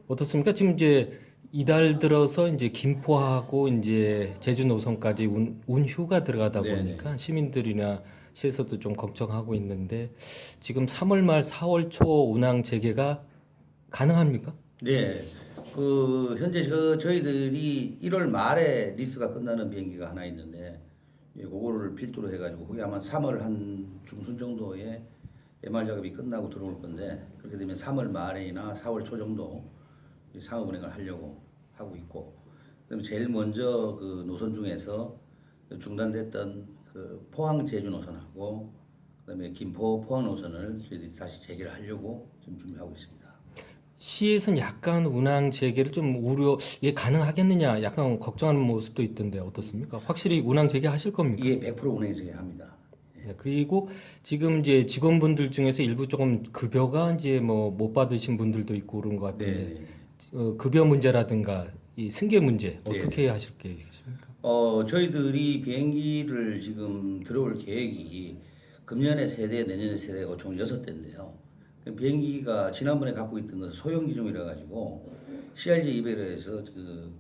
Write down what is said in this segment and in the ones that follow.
어떻습니까? 지금 이제 이달 들어서 이제 김포하고 이제 제주 노선까지 운휴가 들어가다 네네. 보니까 시민들이나 시에서도 좀 걱정하고 있는데 지금 3월 말 4월 초 운항 재개가 가능합니까? 네. 현재 저희들이 1월 말에 리스가 끝나는 비행기가 하나 있는데, 예, 그거를 필두로 해가지고, 그게 아마 3월 한 중순 정도에 MR 작업이 끝나고 들어올 건데, 그렇게 되면 3월 말이나 4월 초 정도 상업 운행을 하려고 하고 있고, 그다음에 제일 먼저 그 노선 중에서 중단됐던 그 포항 제주 노선하고, 그다음에 김포 포항 노선을 저희들이 다시 재개를 하려고 지금 준비하고 있습니다. 시에서는 약간 운항 재개를 좀 이게 가능하겠느냐 약간 걱정하는 모습도 있던데 어떻습니까? 확실히 운항 재개하실 겁니까? 이게 100% 운행 재개합니다. 네, 그리고 지금 이제 직원분들 중에서 일부 조금 급여가 이제 뭐 못 받으신 분들도 있고 그런 것 같은데 네네. 급여 문제라든가 이 승계 문제 네네. 어떻게 하실 계획이십니까? 저희들이 비행기를 지금 들어올 계획이 금년에 세대, 내년에 세대가 총 6대인데요. 비행기가 지난번에 갖고 있던 것은 소형 기종이라 가지고 CRJ 200에서 그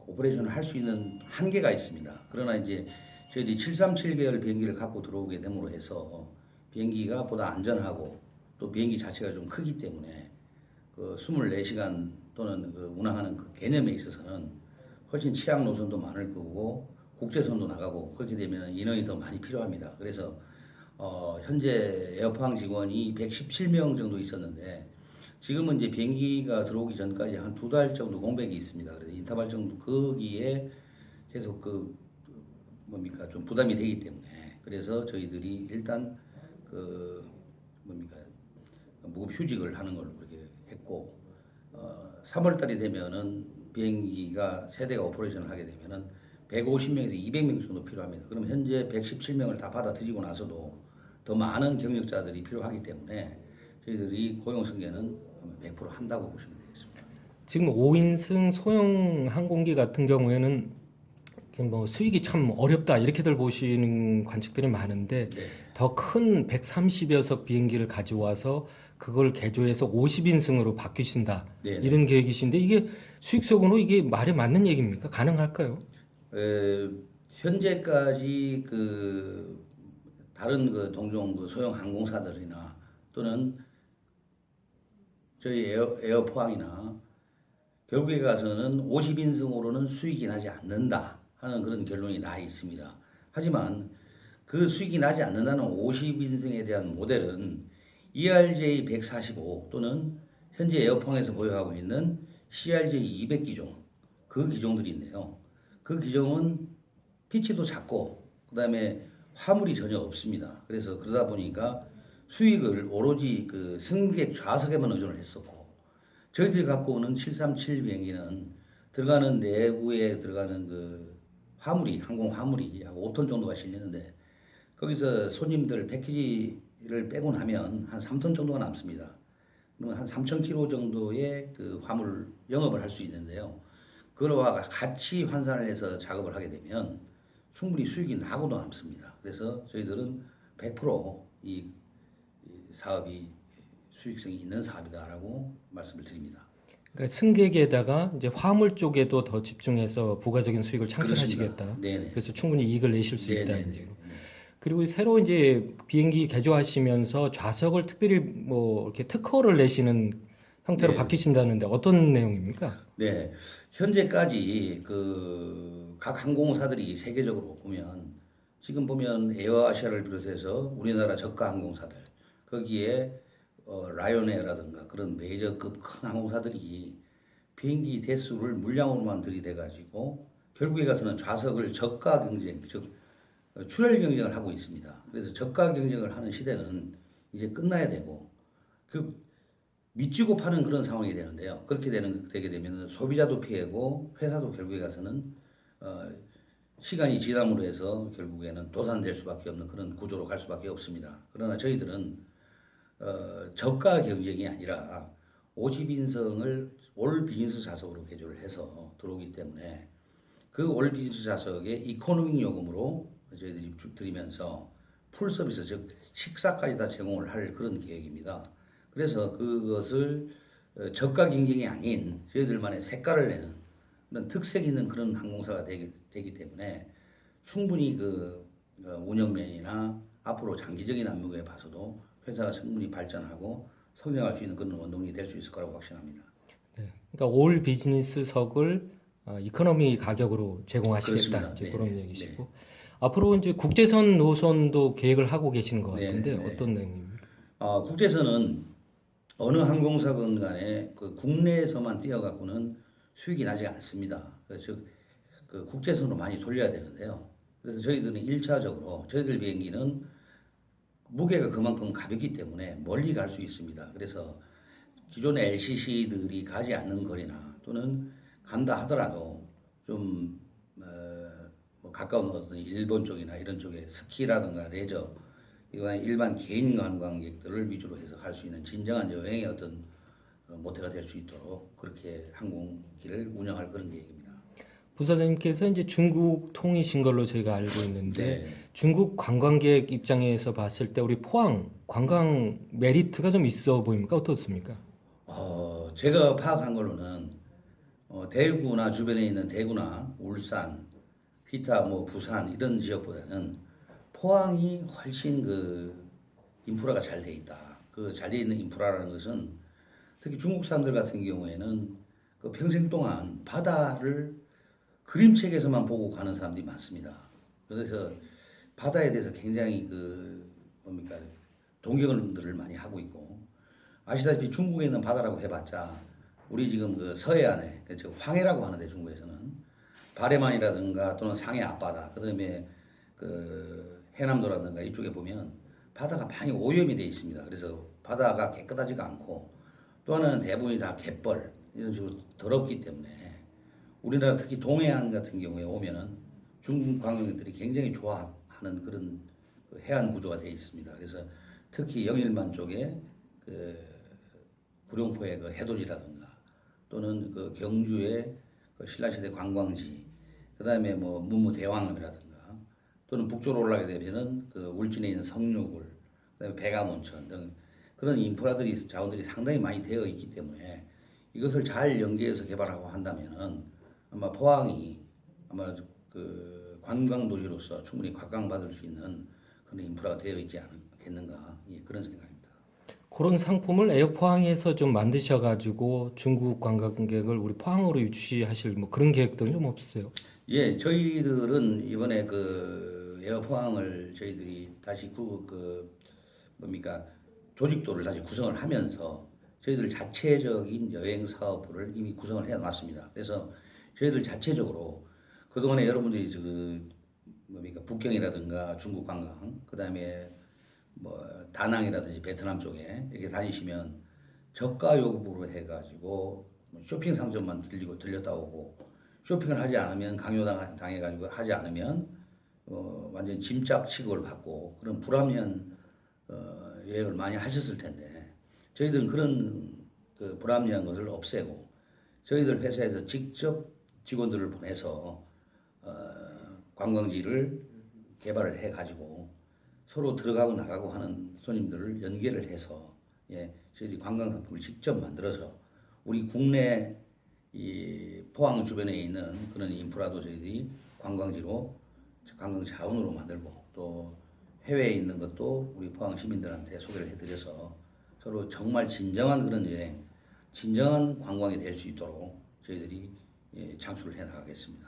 오퍼레이션을 할 수 있는 한계가 있습니다. 그러나 이제 저희들이 737 계열 비행기를 갖고 들어오게 됨으로 해서 비행기가 보다 안전하고 또 비행기 자체가 좀 크기 때문에 그 24시간 또는 그 운항하는 그 개념에 있어서는 훨씬 취약 노선도 많을 거고 국제선도 나가고 그렇게 되면 인원이 더 많이 필요합니다. 그래서 현재 에어포항 직원이 117명 정도 있었는데 지금은 이제 비행기가 들어오기 전까지 한 2달 정도 공백이 있습니다. 그래서 인터벌 정도 거기에 계속 좀 부담이 되기 때문에 그래서 저희들이 일단 그 무급 휴직을 하는 걸로 그렇게 했고 3월 달이 되면은 비행기가 세대가 오퍼레이션을 하게 되면은 150명에서 200명 정도 필요합니다. 그럼 현재 117명을 다 받아들이고 나서도 더 많은 경력자들이 필요하기 때문에 저희들이 고용 승계는 100% 한다고 보시면 되겠습니다. 지금 5인승 소형 항공기 같은 경우에는 뭐 수익이 참 어렵다 이렇게들 보시는 관측들이 많은데 네. 더 큰 130여석 비행기를 가져와서 그걸 개조해서 50인승으로 바뀌신다 네. 이런 계획이신데 이게 수익성으로 이게 말에 맞는 얘기입니까? 가능할까요? 현재까지 다른 동종 소형 항공사들이나 또는 저희 에어포항이나 결국에 가서는 50인승으로는 수익이 나지 않는다 하는 그런 결론이 나 있습니다. 하지만 그 수익이 나지 않는다는 50인승에 대한 모델은 ERJ 145 또는 현재 에어포항에서 보유하고 있는 CRJ 200 기종 그 기종들이 있네요. 그 기종은 피치도 작고 그다음에 화물이 전혀 없습니다. 그래서 그러다 보니까 수익을 오로지 그 승객 좌석에만 의존을 했었고 저희들이 갖고 오는 737 비행기는 들어가는 내구에 들어가는 그 화물이 항공 화물이 약 5톤 정도가 실리는데 거기서 손님들 패키지를 빼고 나면 한 3톤 정도가 남습니다. 그러면 한 3,000km 정도의 그 화물 영업을 할 수 있는데요. 그거와 같이 환산을 해서 작업을 하게 되면 충분히 수익이 나고도 남습니다. 그래서 저희들은 100%이 사업이 수익성이 있는 사업이다라고 말씀을 드립니다. 그러니까 승객에다가 이제 화물 쪽에도 더 집중해서 부가적인 수익을 창출하시겠다. 그렇습니다. 네네. 그래서 충분히 이익을 내실 수 있다 네네네. 이제. 그리고 새로 이제 비행기 개조하시면서 좌석을 특별히 뭐 이렇게 특허를 내시는 형태로 네. 바뀌신다는데 어떤 내용입니까? 네. 현재까지 각 항공사들이 세계적으로 보면 지금 보면 에어아시아를 비롯해서 우리나라 저가 항공사들 거기에 라이온에어라든가 그런 메이저급 큰 항공사들이 비행기 대수를 물량으로만 들이대 가지고 결국에 가서는 좌석을 저가 경쟁 즉 출혈 경쟁을 하고 있습니다. 그래서 저가 경쟁을 하는 시대는 이제 끝나야 되고 그 미치고 파는 그런 상황이 되는데요. 그렇게 되게 되면 소비자도 피해고 회사도 결국에 가서는 시간이 지남으로 해서 결국에는 도산될 수밖에 없는 그런 구조로 갈 수밖에 없습니다. 그러나 저희들은 저가 경쟁이 아니라 50인승을 올 비즈니스 좌석으로 개조를 해서 들어오기 때문에 그 올 비즈니스 좌석에 이코노믹 요금으로 저희들이 드리면서 풀 서비스 즉 식사까지 다 제공을 할 그런 계획입니다. 그래서 그것을 저가 경쟁이 아닌 저희들만의 색깔을 내는 그런 특색 있는 그런 항공사가 되기 때문에 충분히 운영면이나 앞으로 장기적인 안목에 봐서도 회사가 충분히 발전하고 성장할 수 있는 그런 원동력이 될 수 있을 거라고 확신합니다. 네. 그러니까 올 비즈니스석을 이코노미 가격으로 제공하시겠다 그렇습니다. 이제 네, 그런 네, 얘기시고 앞으로 이제 국제선 노선도 계획을 하고 계시는 것 같은데 네. 어떤 내용입니까? 국제선은 어느 항공사건 간에 그 국내에서만 뛰어갖고는 수익이 나지 않습니다. 즉, 그 국제선으로 많이 돌려야 되는데요. 그래서 저희들은 1차적으로 저희들 비행기는 무게가 그만큼 가볍기 때문에 멀리 갈 수 있습니다. 그래서 기존의 LCC들이 가지 않는 거리나 또는 간다 하더라도 좀 뭐 가까운 어떤 일본 쪽이나 이런 쪽에 스키라든가 레저 일반 개인 관광객들을 위주로 해서 갈 수 있는 진정한 여행의 어떤 모태가 될 수 있도록 그렇게 항공기를 운영할 그런 계획입니다. 부사장님께서 이제 중국 통이신 걸로 저희가 알고 있는데 네. 중국 관광객 입장에서 봤을 때 우리 포항 관광 메리트가 좀 있어 보입니까? 어떻습니까? 제가 파악한 걸로는 대구나 주변에 있는 대구나 울산, 기타 뭐 부산 이런 지역보다는 포항이 훨씬 인프라가 잘 돼 있다. 그 잘 돼 있는 인프라라는 것은 특히 중국 사람들 같은 경우에는 그 평생 동안 바다를 그림책에서만 보고 가는 사람들이 많습니다. 그래서 바다에 대해서 굉장히 동경들을 많이 하고 있고 아시다시피 중국에 있는 바다라고 해봤자 우리 지금 서해안에 즉 황해라고 하는데 중국에서는 바레만이라든가 또는 상해 앞바다 그다음에 해남도라든가 이쪽에 보면 바다가 많이 오염이 되어 있습니다. 그래서 바다가 깨끗하지가 않고 또 하나는 대부분이 다 갯벌 이런 식으로 더럽기 때문에 우리나라 특히 동해안 같은 경우에 오면은 중국 관광객들이 굉장히 좋아하는 그런 해안 구조가 되어 있습니다. 그래서 특히 영일만 쪽에 구룡포의 해돋이라든가 또는 경주의 신라시대 관광지, 그다음에 뭐 문무대왕암이라든가 또는 북쪽으로 올라가게 되면은 울진에 있는 성류굴, 그다음에 백암온천 등 그런 인프라들이 자원들이 상당히 많이 되어 있기 때문에 이것을 잘 연계해서 개발하고 한다면은 아마 포항이 아마 관광 도시로서 충분히 각광받을 수 있는 그런 인프라가 되어 있지 않겠는가 그런 생각입니다. 그런 상품을 에어포항에서 좀 만드셔가지고 중국 관광객을 우리 포항으로 유치하실 뭐 그런 계획들은 좀 없으세요? 예, 저희들은 이번에 에어포항을 저희들이 다시 조직도를 다시 구성을 하면서 저희들 자체적인 여행 사업부를 이미 구성을 해놨습니다. 그래서 저희들 자체적으로 그동안에 여러분들이 북경이라든가 중국 관광, 그다음에 뭐 다낭이라든지 베트남 쪽에 이렇게 다니시면 저가 요금으로 해가지고 쇼핑 상점만 들렸다 오고 쇼핑을 하지 않으면 강요당해가지고 하지 않으면 완전 짐짝 취급을 받고 그런 불합리한 여행을 많이 하셨을 텐데 저희들은 그런 불합리한 것을 없애고 저희들 회사에서 직접 직원들을 보내서 관광지를 개발을 해가지고 서로 들어가고 나가고 하는 손님들을 연계를 해서 저희들이 관광 상품을 직접 만들어서 우리 국내 이 포항 주변에 있는 그런 인프라도 저희들이 관광지로 관광 자원으로 만들고 또 해외에 있는 것도 우리 포항 시민들한테 소개를 해드려서 서로 정말 진정한 그런 여행, 진정한 관광이 될 수 있도록 저희들이 창출을 해 나가겠습니다.